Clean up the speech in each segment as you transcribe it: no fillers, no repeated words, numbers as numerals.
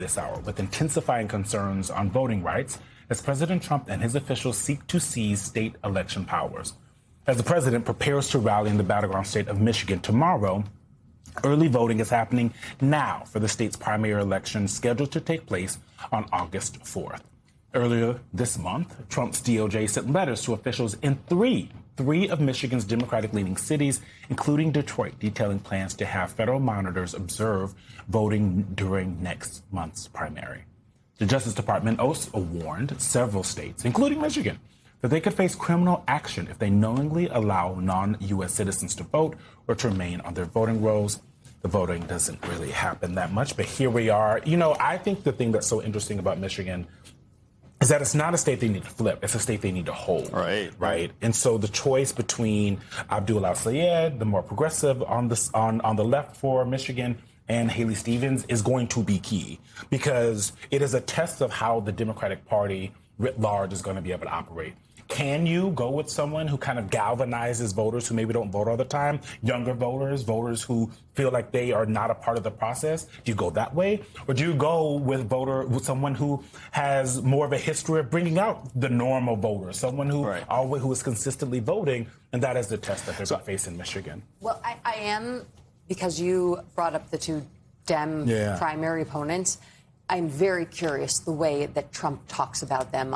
this hour with intensifying concerns on voting rights as President Trump and his officials seek to seize state election powers. As the president prepares to rally in the battleground state of Michigan tomorrow, early voting is happening now for the state's primary election scheduled to take place on August 4th. Earlier this month, Trump's DOJ sent letters to officials in three of Michigan's Democratic-leaning cities, including Detroit, detailing plans to have federal monitors observe voting during next month's primary. The Justice Department also warned several states, including Michigan, that they could face criminal action if they knowingly allow non-U.S. citizens to vote or to remain on their voting rolls. The voting doesn't really happen that much, but here we are. You know, I think the thing that's so interesting about Michigan is that it's not a state they need to flip. It's a state they need to hold. Right. And so the choice between Abdul al-Sayed, the more progressive on the left for Michigan, and Haley Stevens is going to be key because it is a test of how the Democratic Party writ large is going to be able to operate. Can you go with someone who kind of galvanizes voters who maybe don't vote all the time, younger voters who feel like they are not a part of the process? Do you go that way? Or do you go with someone who has more of a history of bringing out the normal voter, someone who who is consistently voting? And that is the test that they're going to face in Michigan. Well, I am, because you brought up the two Dem primary opponents, I'm very curious the way that Trump talks about them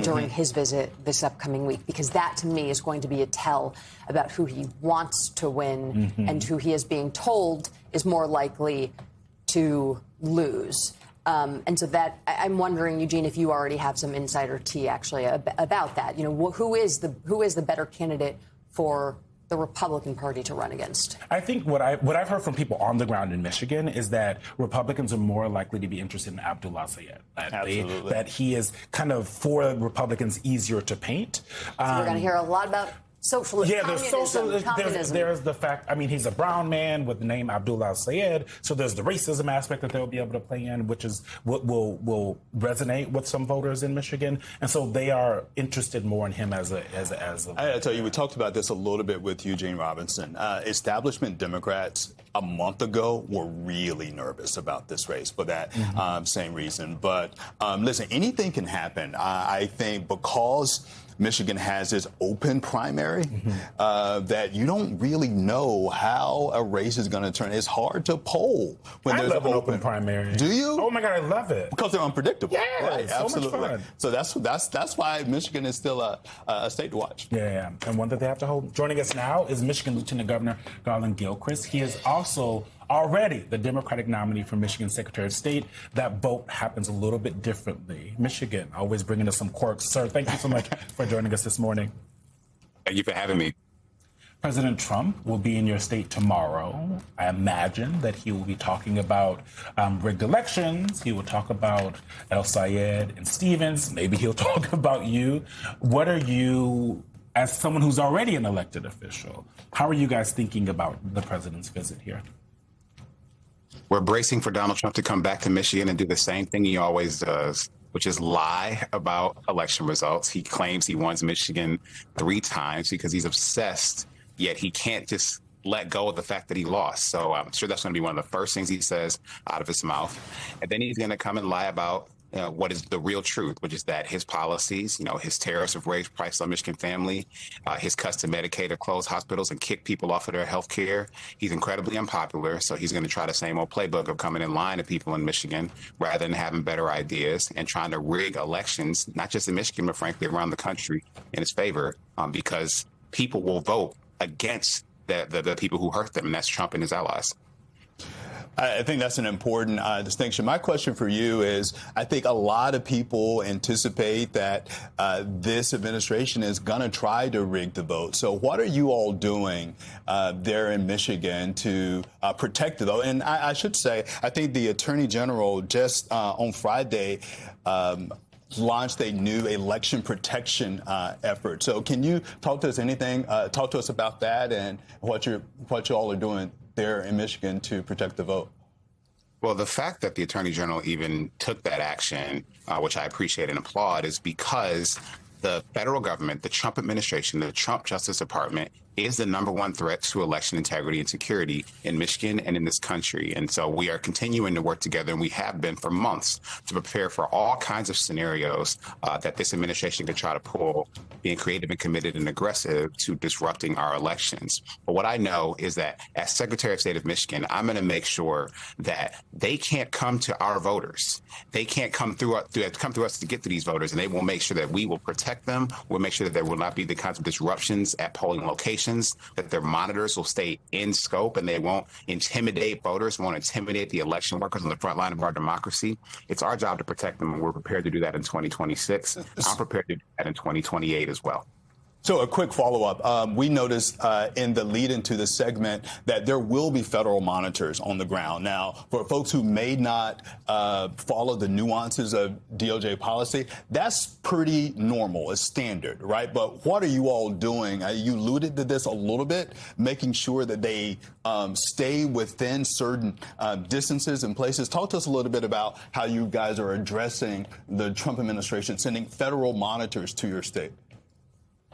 during his visit this upcoming week, because that to me is going to be a tell about who he wants to win and who he is being told is more likely to lose. And so that I'm wondering, Eugene, if you already have some insider tea actually about that. You know, who is the better candidate for the Republican Party to run against? I think what I've heard from people on the ground in Michigan is that Republicans are more likely to be interested in Abdul al-Sayed. That he is kind of, for Republicans, easier to paint. So we're going to hear a lot about socialism. Yeah, there's the fact, I mean, he's a brown man with the name Abdul al-Sayed, so there's the racism aspect that they'll be able to play in, which is what will resonate with some voters in Michigan. And so they are interested more in him as a I tell you, we talked about this a little bit with Eugene Robinson. Establishment Democrats a month ago were really nervous about this race for that same reason. But listen, anything can happen. I think because Michigan has this open primary that you don't really know how a race is going to turn. It's hard to poll when there's an open primary. Do you? Oh my God, I love it because they're unpredictable. Yeah, right, it's absolutely. So much fun. So that's why Michigan is still a state to watch. Yeah, and one that they have to hold. Joining us now is Michigan Lieutenant Governor Garlin Gilchrist. He is also already the Democratic nominee for Michigan Secretary of State. That vote happens a little bit differently. Michigan, always bringing us some quirks. Sir, thank you so much for joining us this morning. Thank you for having me. President Trump will be in your state tomorrow. I imagine that he will be talking about rigged elections. He will talk about al-Sayed and Stevens. Maybe he'll talk about you. What are you, as someone who's already an elected official, how are you guys thinking about the president's visit here? We're bracing for Donald Trump to come back to Michigan and do the same thing he always does, which is lie about election results. He claims he won Michigan 3 times because he's obsessed, yet he can't just let go of the fact that he lost. So I'm sure that's going to be one of the first things he says out of his mouth. And then he's going to come and lie about what is the real truth, which is that his policies, his tariffs have raised prices on Michigan family, his cuts to Medicaid have closed hospitals and kicked people off of their health care. He's incredibly unpopular, so he's going to try the same old playbook of coming in line to people in Michigan rather than having better ideas and trying to rig elections, not just in Michigan, but frankly around the country in his favor, because people will vote against the people who hurt them, and that's Trump and his allies. I think that's an important distinction. My question for you is, I think a lot of people anticipate that this administration is going to try to rig the vote. So what are you all doing there in Michigan to protect the vote? And I should say, I think the Attorney General just on Friday launched a new election protection effort. So can you talk to us about that and what you all are doing there in Michigan to protect the vote? Well, the fact that the Attorney General even took that action, which I appreciate and applaud, is because the federal government, the Trump administration, the Trump Justice Department is the #1 threat to election integrity and security in Michigan and in this country. And so we are continuing to work together, and we have been for months, to prepare for all kinds of scenarios that this administration could try to pull, being creative and committed and aggressive to disrupting our elections. But what I know is that as Secretary of State of Michigan, I'm going to make sure that they can't come to our voters. They can't come through us to get to these voters, and they will make sure that we will protect them. We'll make sure that there will not be the kinds of disruptions at polling locations, that their monitors will stay in scope and they won't intimidate voters, won't intimidate the election workers on the front line of our democracy. It's our job to protect them, and we're prepared to do that in 2026. I'm prepared to do that in 2028 as well. So a quick follow-up. We noticed in the lead into the segment that there will be federal monitors on the ground. Now, for folks who may not follow the nuances of DOJ policy, that's pretty normal. It's standard, right? But what are you all doing? You alluded to this a little bit, making sure that they stay within certain distances and places. Talk to us a little bit about how you guys are addressing the Trump administration sending federal monitors to your state.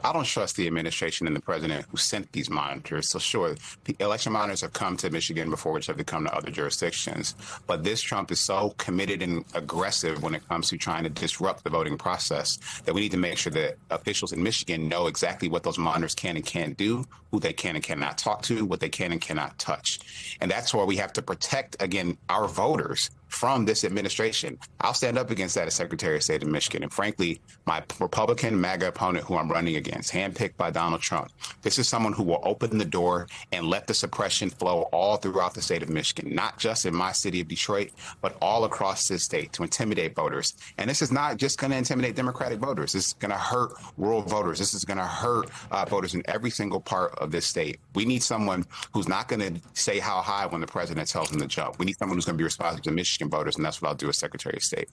I don't trust the administration and the president who sent these monitors. So sure, the election monitors have come to Michigan before, which have come to other jurisdictions. But this Trump is so committed and aggressive when it comes to trying to disrupt the voting process that we need to make sure that officials in Michigan know exactly what those monitors can and can't do, who they can and cannot talk to, what they can and cannot touch. And that's why we have to protect, again, our voters from this administration. I'll stand up against that as Secretary of State of Michigan. And frankly, my Republican MAGA opponent who I'm running against, handpicked by Donald Trump, this is someone who will open the door and let the suppression flow all throughout the state of Michigan, not just in my city of Detroit, but all across this state to intimidate voters. And this is not just going to intimidate Democratic voters. This is going to hurt rural voters. This is going to hurt voters in every single part of this state. We need someone who's not going to say how high when the president tells them to jump. We need someone who's going to be responsive to Michigan voters, and that's what I'll do as Secretary of State.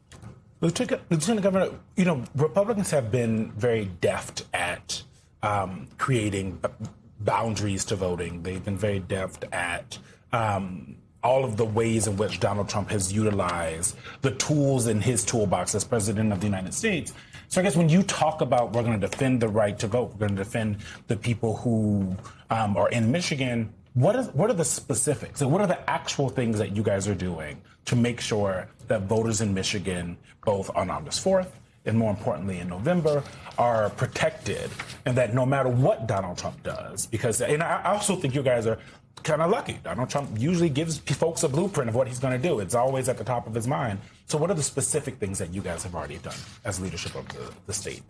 Lieutenant Governor, Republicans have been very deft at creating boundaries to voting. They've been very deft at all of the ways in which Donald Trump has utilized the tools in his toolbox as president of the United States. So I guess when you talk about we're going to defend the right to vote, we're going to defend the people who are in Michigan, what are the specifics and what are the actual things that you guys are doing to make sure that voters in Michigan, both on August 4th and more importantly in November, are protected, and that no matter what Donald Trump does, because, and I also think you guys are kind of lucky. Donald Trump usually gives folks a blueprint of what he's going to do. It's always at the top of his mind. So what are the specific things that you guys have already done as leadership of the state?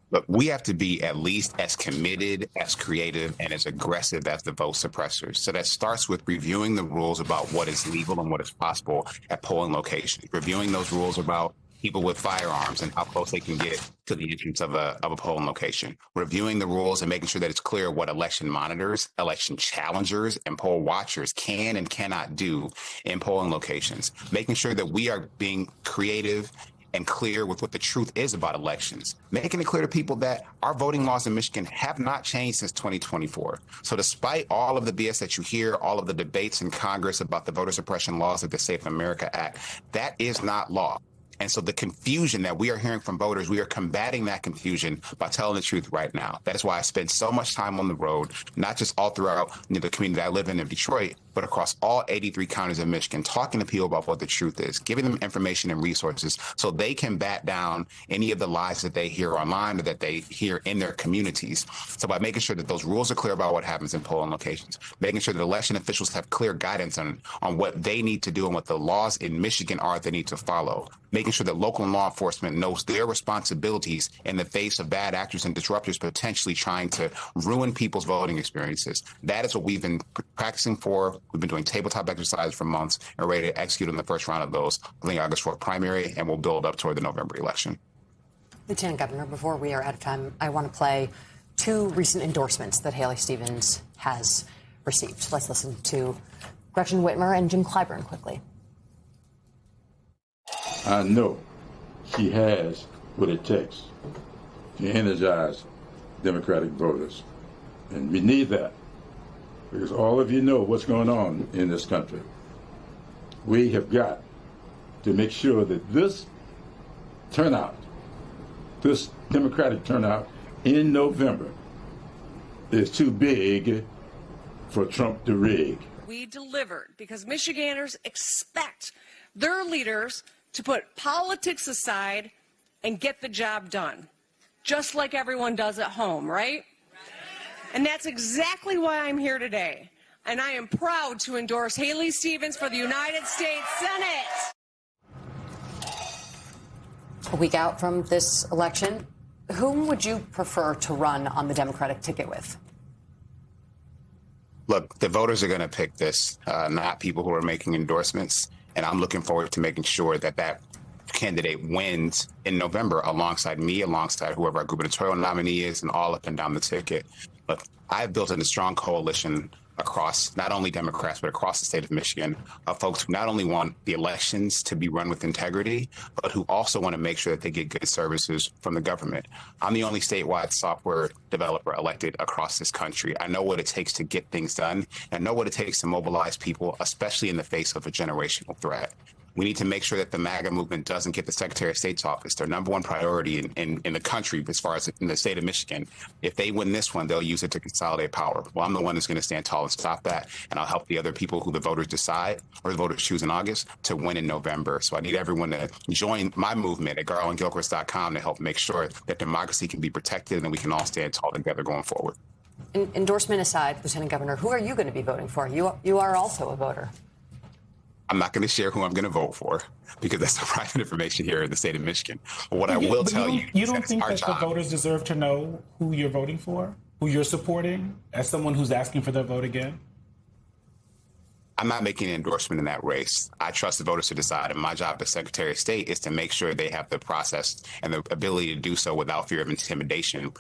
Look, we have to be at least as committed, as creative, and as aggressive as the vote suppressors. So that starts with reviewing the rules about what is legal and what is possible at polling locations, reviewing those rules about people with firearms and how close they can get to the entrance of a polling location, reviewing the rules and making sure that it's clear what election monitors, election challengers, and poll watchers can and cannot do in polling locations, making sure that we are being creative and clear with what the truth is about elections, making it clear to people that our voting laws in Michigan have not changed since 2024. So despite all of the BS that you hear, all of the debates in Congress about the voter suppression laws of the Safe America Act, that is not law. And so the confusion that we are hearing from voters, we are combating that confusion by telling the truth right now. That is why I spend so much time on the road, not just all throughout the community I live in Detroit, but across all 83 counties of Michigan, talking to people about what the truth is, giving them information and resources so they can bat down any of the lies that they hear online or that they hear in their communities. So by making sure that those rules are clear about what happens in polling locations, making sure that election officials have clear guidance on what they need to do and what the laws in Michigan are they need to follow, making sure that local law enforcement knows their responsibilities in the face of bad actors and disruptors potentially trying to ruin people's voting experiences. That is what we've been practicing for. We've been doing tabletop exercises for months and ready to execute on the first round of those in the August 4th primary, and we'll build up toward the November election. Lieutenant Governor, before we are out of time, I want to play two recent endorsements that Haley Stevens has received. Let's listen to Gretchen Whitmer and Jim Clyburn quickly. I know she has what it takes to energize Democratic voters. And we need that because all of you know what's going on in this country. We have got to make sure that this turnout, this Democratic turnout in November is too big for Trump to rig. We delivered because Michiganders expect their leaders to put politics aside and get the job done, just like everyone does at home, right? And that's exactly why I'm here today. And I am proud to endorse Haley Stevens for the United States Senate. A week out from this election, whom would you prefer to run on the Democratic ticket with? Look, the voters are going to pick this, not people who are making endorsements. And I'm looking forward to making sure that that candidate wins in November alongside me, alongside whoever our gubernatorial nominee is, and all up and down the ticket. Look, I've built a strong coalition across not only Democrats, but across the state of Michigan, of folks who not only want the elections to be run with integrity, but who also want to make sure that they get good services from the government. I'm the only statewide software developer elected across this country. I know what it takes to get things done, and know what it takes to mobilize people, especially in the face of a generational threat. We need to make sure that the MAGA movement doesn't get the Secretary of State's office, their number one priority in the country as far as in the state of Michigan. If they win this one, they'll use it to consolidate power. Well, I'm the one that's going to stand tall and stop that, and I'll help the other people who the voters decide or the voters choose in August to win in November. So I need everyone to join my movement at GarlandGilchrist.com to help make sure that democracy can be protected and we can all stand tall together going forward. Endorsement aside, Lieutenant Governor, who are you going to be voting for? You are also a voter. I'm not going to share who I'm going to vote for because that's private information here in the state of Michigan. But what I will tell you, you don't think that the voters deserve to know who you're voting for, who you're supporting, as someone who's asking for their vote again? I'm not making an endorsement in that race. I trust the voters to decide, and my job as Secretary of State is to make sure they have the process and the ability to do so without fear of intimidation.